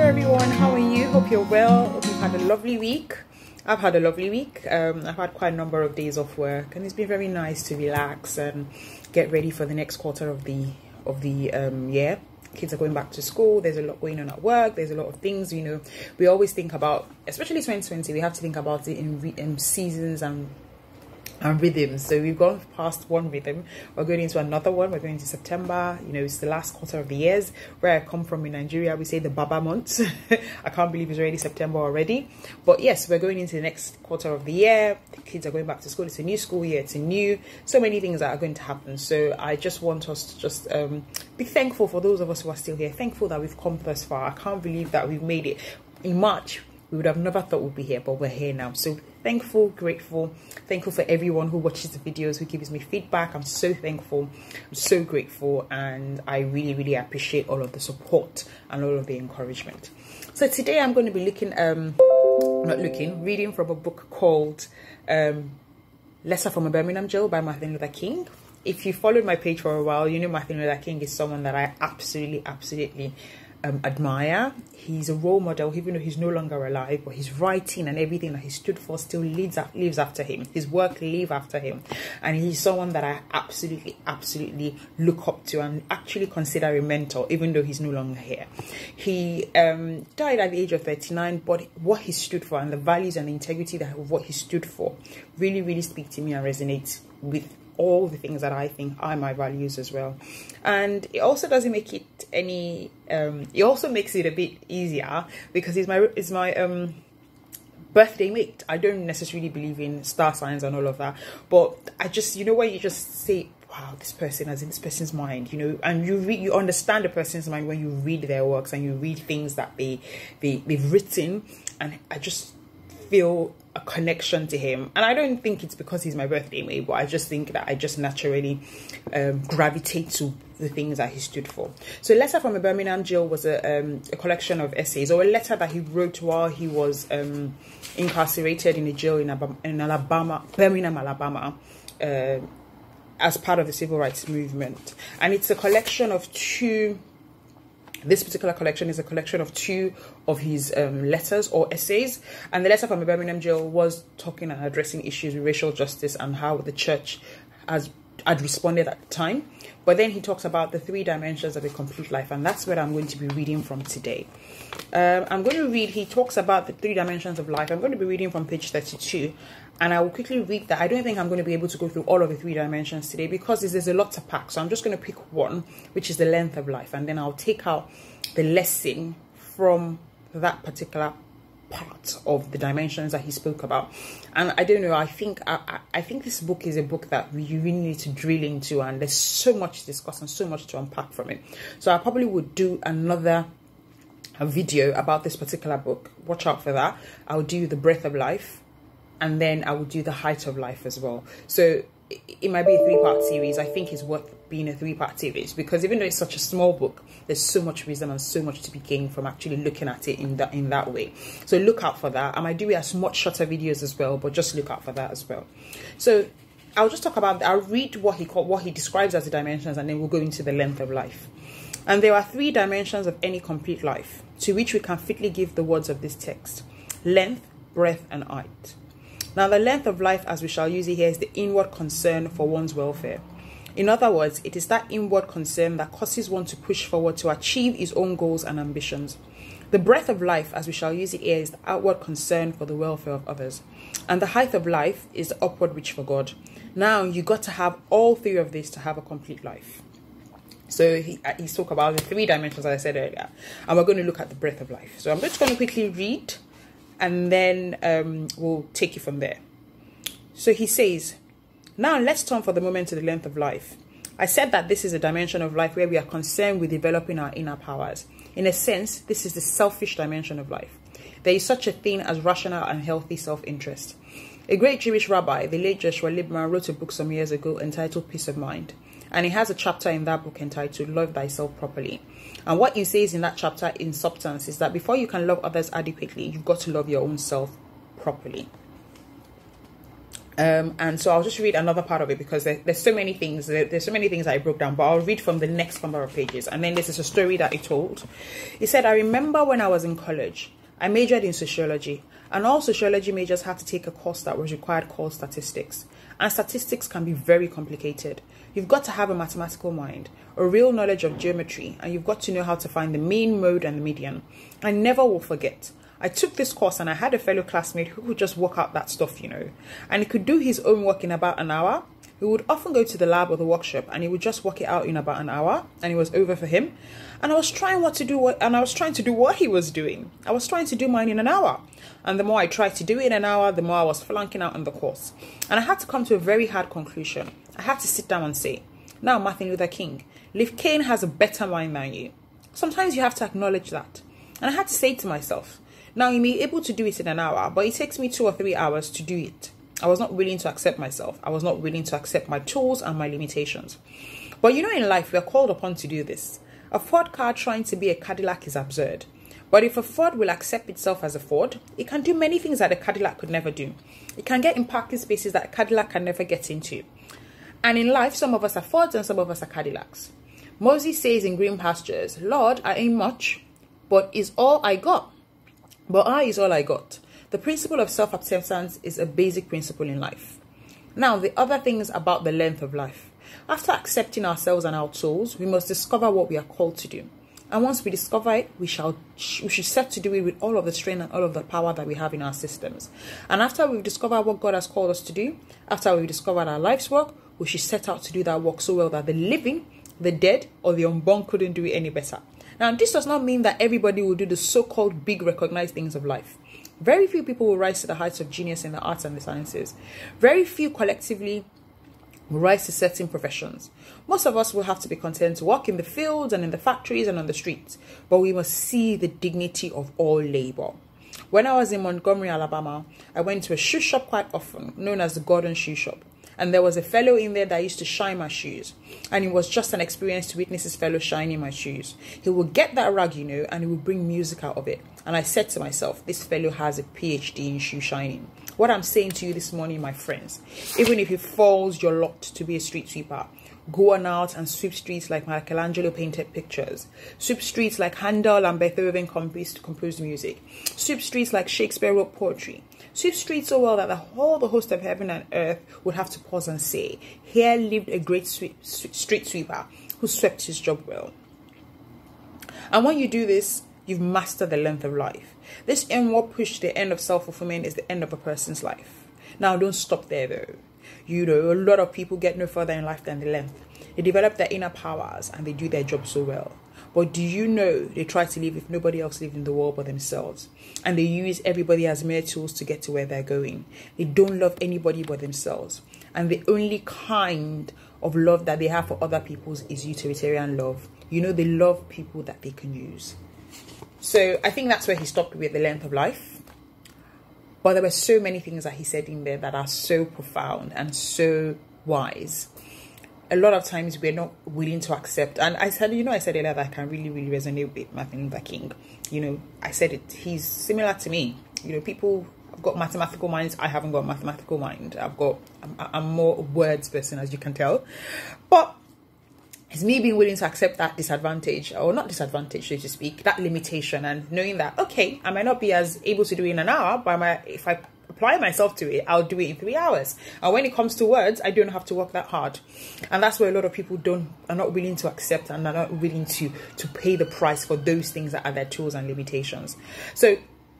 Hello everyone, how are you? Hope you're well. Hope you've had a lovely week. I've had a lovely week. I've had quite a number of days off work, and it's been very nice to relax and get ready for the next quarter of the year. Kids are going back to school. There's a lot going on at work. There's a lot of things, you know. We always think about, especially 2020, we have to think about it in seasons and rhythms. So we've gone past one rhythm, we're going into another one. We're going to September. You know, it's the last quarter of the years. Where I come from in Nigeria, we say the Baba months. I can't believe it's already September already, but yes, we're going into the next quarter of the year. The kids are going back to school. It's a new school year. It's a new, so many things that are going to happen. So I just want us to just be thankful for those of us who are still here, thankful that we've come thus far. I can't believe that we've made it. In March we would have never thought we'd be here, but we're here now. So thankful, grateful, thankful for everyone who watches the videos, who gives me feedback. I'm so thankful, I'm so grateful, and I really appreciate all of the support and all of the encouragement. So today I'm going to be reading from a book called Letter from a Birmingham Jail by Martin Luther King. If you followed my page for a while, you know Martin Luther King is someone that I absolutely admire. He's a role model, even though he's no longer alive, but his writing and everything that he stood for still lives after him. His work lives after him, and he's someone that I absolutely look up to and actually consider a mentor, even though he's no longer here. He died at the age of 39, but what he stood for and the values and the integrity of what he stood for really speak to me and resonate with all the things that I think are my values as well. And it also doesn't make it any it also makes it a bit easier because it's my birthday mate. I don't necessarily believe in star signs and all of that, but I just, you know, when you just say, wow, this person is in this person's mind, you know, and you understand a person's mind when you read their works and you read things that they've written, and I just feel a connection to him. And I don't think it's because he's my birthday mate, but I just think that I just naturally gravitate to the things that he stood for. So Letter from a Birmingham Jail was a collection of essays, or a letter that he wrote while he was incarcerated in a jail in Birmingham, Alabama, as part of the civil rights movement. And it's a collection of two. This particular collection is a collection of two of his letters or essays. And the Letter from a Birmingham Jail was talking and addressing issues with racial justice and how the church had responded at the time. But then he talks about the 3 dimensions of a complete life, and that's what I'm going to be reading from today. He talks about the 3 dimensions of life. I'm going to be reading from page 32, and I will quickly read that. I don't think I'm going to be able to go through all of the 3 dimensions today because there's a lot to pack. So I'm just going to pick one, which is the length of life, and then I'll take out the lesson from that particular part of the dimensions that he spoke about. And I don't know, I think this book is a book that you really need to drill into, and there's so much to discuss and so much to unpack from it. So I probably would do another video about this particular book. Watch out for that. I'll do the breadth of life, and then I will do the height of life as well. So it might be a 3-part series. I think it's worth being a 3-part series because even though it's such a small book, there's so much wisdom and so much to be gained from actually looking at it in that way. So look out for that. I might do it as much shorter videos as well, but just look out for that as well. So I'll just talk about, I'll read what he describes as the dimensions, and then we'll go into the length of life. And there are 3 dimensions of any complete life, to which we can fitly give the words of this text: length, breadth, and height. Now, the length of life, as we shall use it here, is the inward concern for one's welfare. In other words, it is that inward concern that causes one to push forward to achieve his own goals and ambitions. The breadth of life, as we shall use it here, is the outward concern for the welfare of others. And the height of life is the upward reach for God. Now, you got to have all 3 of these to have a complete life. So he talked about the 3 dimensions, as I said earlier, and we're going to look at the breadth of life. So I'm just going to quickly read, and then we'll take it from there. So he says, now let's turn for the moment to the length of life. I said that this is a dimension of life where we are concerned with developing our inner powers. In a sense, this is the selfish dimension of life. There is such a thing as rational and healthy self-interest. A great Jewish rabbi, the late Joshua Liebman, wrote a book some years ago entitled Peace of Mind. And he has a chapter in that book entitled Love Thyself Properly. And what he says in that chapter in substance is that before you can love others adequately, you've got to love your own self properly. And so I'll just read another part of it because there's so many things. There's so many things I broke down, but I'll read from the next number of pages. And then this is a story that he told. He said, I remember when I was in college, I majored in sociology, and all sociology majors had to take a course that was required called statistics. And statistics can be very complicated. You've got to have a mathematical mind, a real knowledge of geometry, and you've got to know how to find the mean, mode, and the median. I never will forget. I took this course and I had a fellow classmate who could just work out that stuff, you know, and he could do his own work in about an hour. He would often go to the lab or the workshop and he would just work it out in about an hour, and it was over for him. And I was trying to do what he was doing. I was trying to do mine in an hour. And the more I tried to do it in an hour, the more I was flunking out on the course. And I had to come to a very hard conclusion. I had to sit down and say, now Martin Luther King, Liv Kane has a better mind than you. Sometimes you have to acknowledge that. And I had to say to myself, now you may be able to do it in an hour, but it takes me 2 or 3 hours to do it. I was not willing to accept myself. I was not willing to accept my tools and my limitations. But you know, in life, we are called upon to do this. A Ford car trying to be a Cadillac is absurd. But if a Ford will accept itself as a Ford, it can do many things that a Cadillac could never do. It can get in parking spaces that a Cadillac can never get into. And in life, some of us are Fords and some of us are Cadillacs. Moses says in Green Pastures, Lord, I ain't much, but is all I got. But I is all I got. The principle of self-acceptance is a basic principle in life. Now, the other things about the length of life. After accepting ourselves and our tools, we must discover what we are called to do. And once we discover it, we should set to do it with all of the strength and all of the power that we have in our systems. And after we've discovered what God has called us to do, after we've discovered our life's work, we should set out to do that work so well that the living, the dead, or the unborn couldn't do it any better. Now, this does not mean that everybody will do the so-called big recognized things of life. Very few people will rise to the heights of genius in the arts and the sciences. Very few collectively will rise to certain professions. Most of us will have to be content to work in the fields and in the factories and on the streets, but we must see the dignity of all labor. When I was in Montgomery, Alabama, I went to a shoe shop quite often, known as the Gordon Shoe Shop. And there was a fellow in there that used to shine my shoes. And it was just an experience to witness his fellow shining my shoes. He would get that rag, you know, and he would bring music out of it. And I said to myself, this fellow has a PhD in shoe shining. What I'm saying to you this morning, my friends, even if it falls your lot to be a street sweeper, go on out and sweep streets like Michelangelo painted pictures. Sweep streets like Handel and Beethoven composed music. Sweep streets like Shakespeare wrote poetry. Sweep streets so well that the host of heaven and earth would have to pause and say, here lived a great street sweeper who swept his job well. And when you do this, you've mastered the length of life. This inward push to the end of self-fulfillment is the end of a person's life. Now, don't stop there though. You know, a lot of people get no further in life than the length. They develop their inner powers and they do their job so well. But do you know they try to live if nobody else lived in the world but themselves? And they use everybody as mere tools to get to where they're going. They don't love anybody but themselves. And the only kind of love that they have for other people is utilitarian love. You know, they love people that they can use. So I think that's where he stopped with the length of life. But there were so many things that he said in there that are so profound and so wise. A lot of times we're not willing to accept. And I said, you know, I said earlier that I can really, really resonate with Martin Luther King. You know, I said it, he's similar to me. You know, people have got mathematical minds. I haven't got a mathematical mind. I'm more a words person, as you can tell. But it's me being willing to accept that disadvantage, or not disadvantage, so to speak, that limitation, and knowing that, okay, I might not be as able to do it in an hour, but if I apply myself to it, I'll do it in 3 hours. And when it comes to words, I don't have to work that hard. And that's where a lot of people are not willing to accept and are not willing to pay the price for those things that are their tools and limitations. So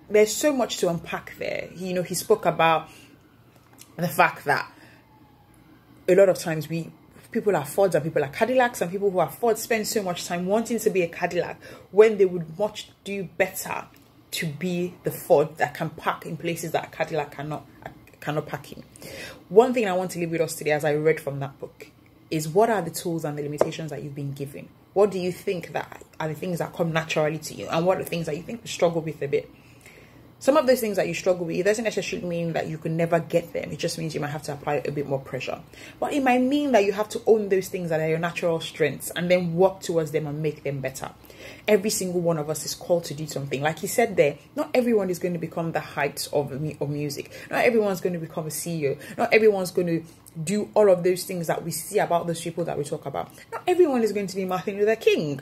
there's so much to unpack there. You know, he spoke about the fact that a lot of times people are Fords and people are Cadillacs, and people who are Fords spend so much time wanting to be a Cadillac when they would much do better to be the Ford that can park in places that a Cadillac cannot park in. One thing I want to leave with us today, as I read from that book, is what are the tools and the limitations that you've been given? What do you think that are the things that come naturally to you? And what are the things that you think you struggle with a bit? Some of those things that you struggle with, it doesn't necessarily mean that you can never get them. It just means you might have to apply a bit more pressure. But it might mean that you have to own those things that are your natural strengths and then work towards them and make them better. Every single one of us is called to do something. Like he said there, not everyone is going to become the heights of music. Not everyone's going to become a CEO. Not everyone's going to do all of those things that we see about those people that we talk about. Not everyone is going to be Martin Luther King.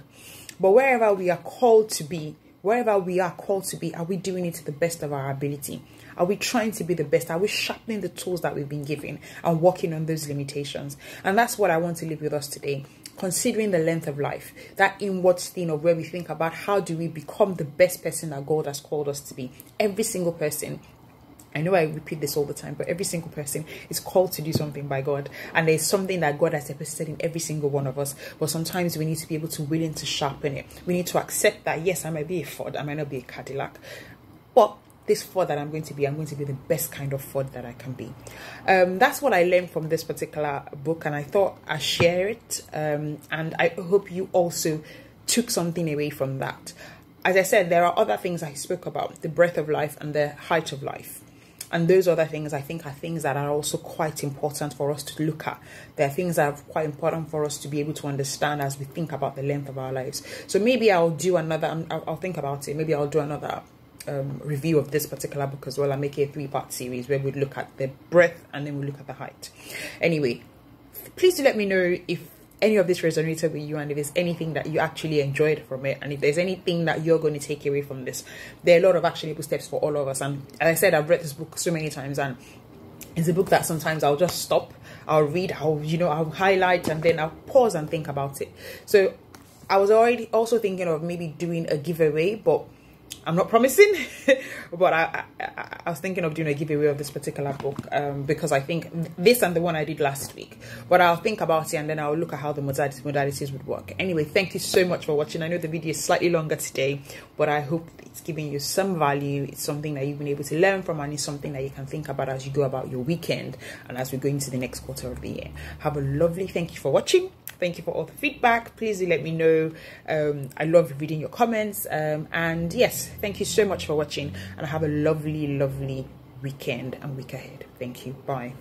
But wherever we are called to be, are we doing it to the best of our ability? Are we trying to be the best? Are we sharpening the tools that we've been given and working on those limitations? And that's what I want to leave with us today. Considering the length of life, that inward thing of where we think about how do we become the best person that God has called us to be. Every single person, I know I repeat this all the time, but every single person is called to do something by God. And there's something that God has deposited in every single one of us. But sometimes we need to be able to willing to sharpen it. We need to accept that, yes, I might be a Ford, I might not be a Cadillac. But this Ford that I'm going to be the best kind of Ford that I can be. That's what I learned from this particular book. And I thought I'd share it. And I hope you also took something away from that. As I said, there are other things I spoke about, the breadth of life and the height of life. And those other things, I think, are things that are also quite important for us to look at. There are things that are quite important for us to be able to understand as we think about the length of our lives. So maybe I'll do another, I'll think about it. Maybe I'll do another review of this particular book as well. I'll make it a 3-part series where we look at the breadth and then we look at the height. Anyway, please do let me know if any of this resonated with you and if there's anything that you actually enjoyed from it, and if there's anything that you're going to take away from this. There are a lot of actionable steps for all of us, and as I said, I've read this book so many times, and it's a book that sometimes I'll just stop, I'll read, I'll highlight, and then I'll pause and think about it. So I was already also thinking of maybe doing a giveaway, but I'm not promising. But I was thinking of doing a giveaway of this particular book because I think this and the one I did last week. But I'll think about it and then I'll look at how the modalities would work. Anyway, thank you so much for watching. I know the video is slightly longer today, but I hope it's giving you some value. It's something that you've been able to learn from, and it's something that you can think about as you go about your weekend and as we go into the next quarter of the year. Have a lovely, thank you for watching. Thank you for all the feedback. Please do let me know. I love reading your comments. And yes, thank you so much for watching, and have a lovely, lovely weekend and week ahead. Thank you. Bye.